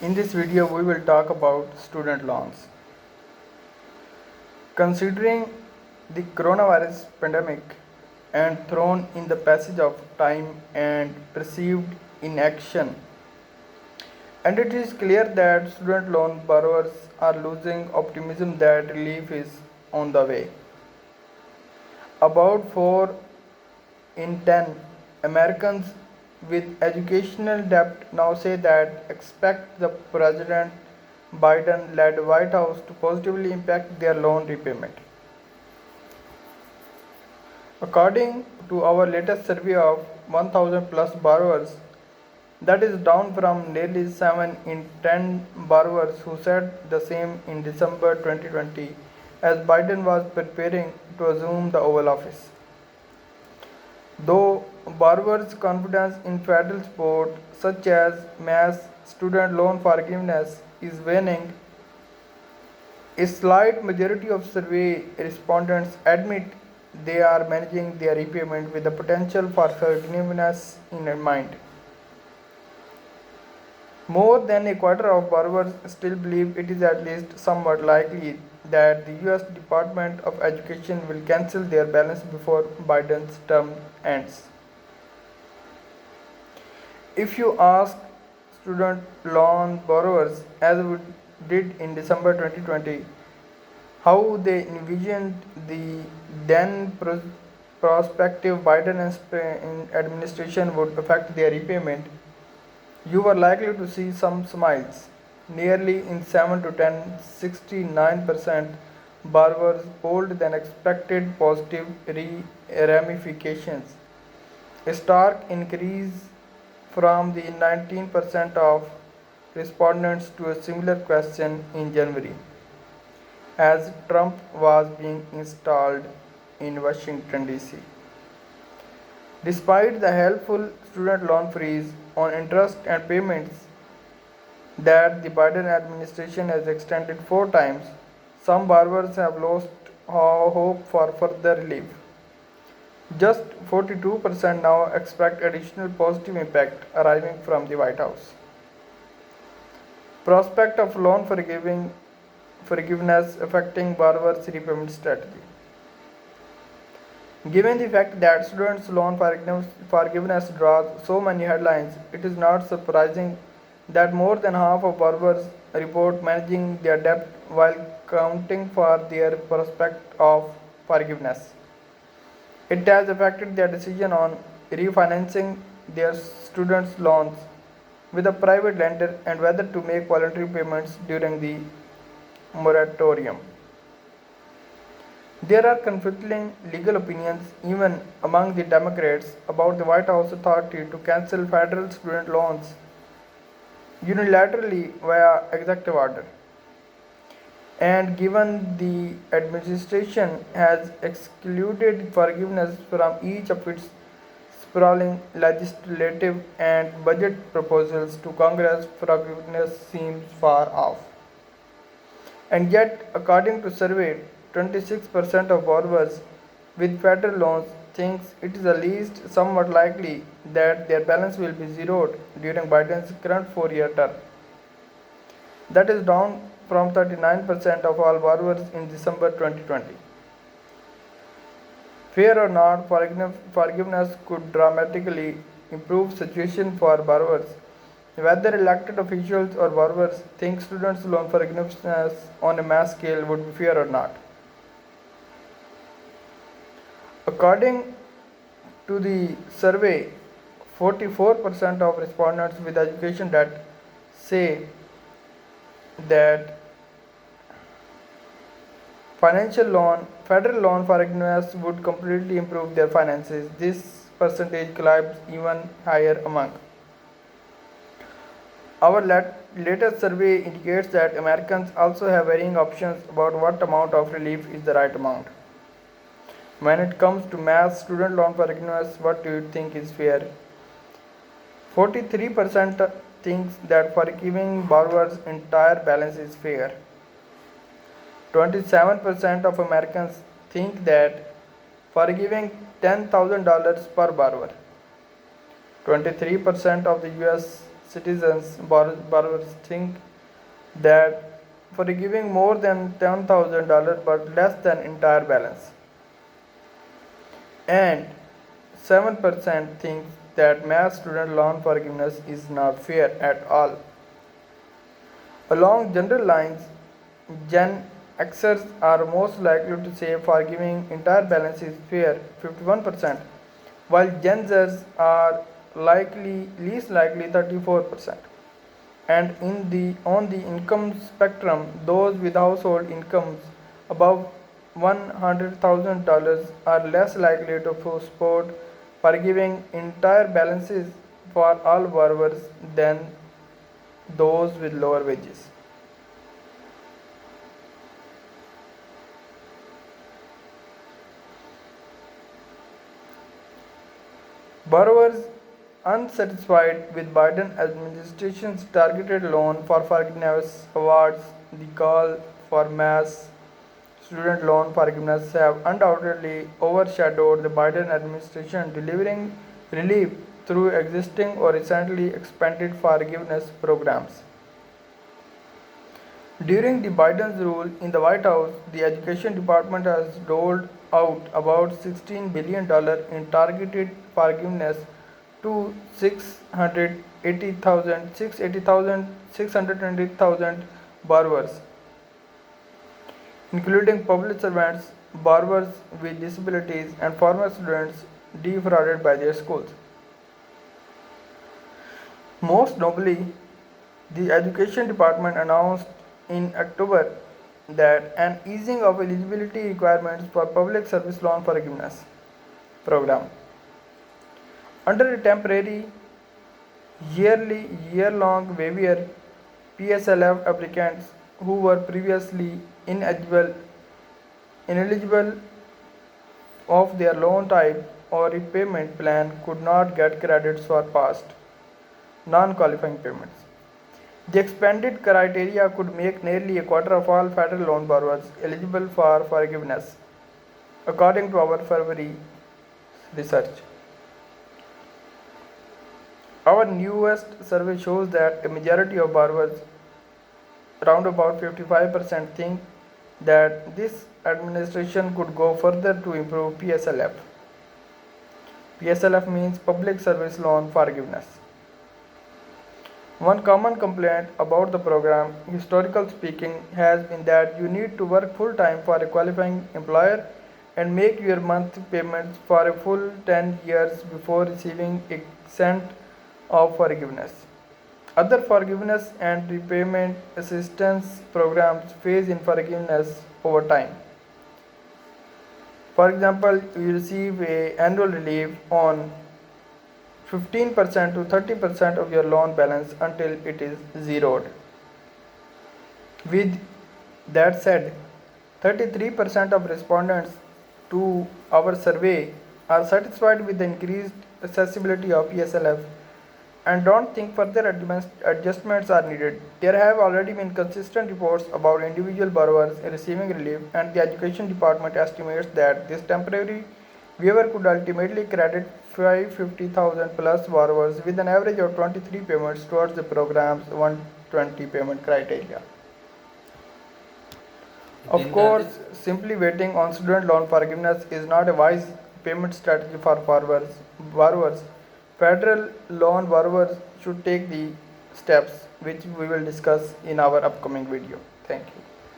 In this video, we will talk about student loans. Considering the coronavirus pandemic and thrown in the passage of time and perceived inaction, and it is clear that student loan borrowers are losing optimism that relief is on the way. About 4 in 10 Americans with educational debt now say that expect the President Biden led White House to positively impact their loan repayment. According to our latest survey of 1000 plus borrowers, that is down from nearly 7 in 10 borrowers who said the same in December 2020 as Biden was preparing to assume the Oval Office. Though borrowers' confidence in federal support, such as mass student loan forgiveness, is waning, a slight majority of survey respondents admit they are managing their repayment with the potential for forgiveness in mind. More than a quarter of borrowers still believe it is at least somewhat likely that the US Department of Education will cancel their balance before Biden's term ends. If you ask student loan borrowers, as we did in December 2020, how they envisioned the then prospective Biden administration would affect their repayment, you were likely to see some smiles. Nearly in 7 to 10, 69% borrowers polled than expected positive ramifications, a stark increase from the 19% of respondents to a similar question in January, as Trump was being installed in Washington, D.C. Despite the helpful student loan freeze on interest and payments that the Biden administration has extended 4 times, some borrowers have lost hope for further relief. Just 42% now expect additional positive impact arriving from the White House. Prospect of loan forgiveness affecting borrowers' repayment strategy. Given the fact that students' loan forgiveness draws so many headlines, it is not surprising that more than half of borrowers report managing their debt while counting for their prospect of forgiveness. It has affected their decision on refinancing their students' loans with a private lender and whether to make voluntary payments during the moratorium. There are conflicting legal opinions even among the Democrats about the White House authority to cancel federal student loans unilaterally via executive order. And given the administration has excluded forgiveness from each of its sprawling legislative and budget proposals to Congress, forgiveness seems far off. And yet, according to survey, 26% of borrowers with federal loans thinks it is at least somewhat likely that their balance will be zeroed during Biden's current 4-year term. That is down from 39% of all borrowers in December 2020. Fear or not, forgiveness could dramatically improve situation for borrowers. Whether elected officials or borrowers think students' loan forgiveness on a mass scale would be fair or not. According to the survey, 44% of respondents with education debt say that federal loan forgiveness would completely improve their finances. This percentage climbs even higher among. Our latest survey indicates that Americans also have varying options about what amount of relief is the right amount. When it comes to mass student loan forgiveness, what do you think is fair? 43% thinks that forgiving borrowers' entire balance is fair. 27% of Americans think that forgiving $10,000 per borrower. 23% of the US citizens, borrowers think that forgiving more than $10,000 but less than entire balance, and 7% think that mass student loan forgiveness is not fair at all. Along general lines, Gen Xers are most likely to say forgiving entire balance is fair, 51%, while Gen Zers are least likely, 34%. And on the income spectrum, those with household incomes above $100,000 are less likely to support forgiving entire balances for all borrowers than those with lower wages. Borrowers unsatisfied with Biden administration's targeted loan for forgiveness awards the call for mass student loan forgiveness have undoubtedly overshadowed the Biden administration delivering relief through existing or recently expanded forgiveness programs. During the Biden's rule in the White House, the Education Department has doled out about $16 billion in targeted forgiveness to 680,000 borrowers, including public servants, borrowers with disabilities, and former students defrauded by their schools. Most notably, the Education Department announced in October that an easing of eligibility requirements for public service loan forgiveness program. Under a temporary year-long waiver, PSLF applicants who were previously ineligible of their loan type or repayment plan could not get credits for past non-qualifying payments. The expanded criteria could make nearly a quarter of all federal loan borrowers eligible for forgiveness, according to our February research. Our newest survey shows that a majority of borrowers, around about 55%, think that this administration could go further to improve PSLF. PSLF means Public Service Loan Forgiveness. One common complaint about the program, historically speaking, has been that you need to work full-time for a qualifying employer and make your monthly payments for a full 10 years before receiving a cent of forgiveness. Other forgiveness and repayment assistance programs phase in forgiveness over time. For example, you receive an annual relief on 15% to 30% of your loan balance until it is zeroed. With that said, 33% of respondents to our survey are satisfied with the increased accessibility of PSLF and don't think further adjustments are needed. There have already been consistent reports about individual borrowers receiving relief, and the Education Department estimates that this temporary waiver could ultimately credit 550,000 plus borrowers with an average of 23 payments towards the program's 120 payment criteria. Of course, simply waiting on student loan forgiveness is not a wise payment strategy for borrowers. Federal loan borrowers should take the steps which we will discuss in our upcoming video. Thank you.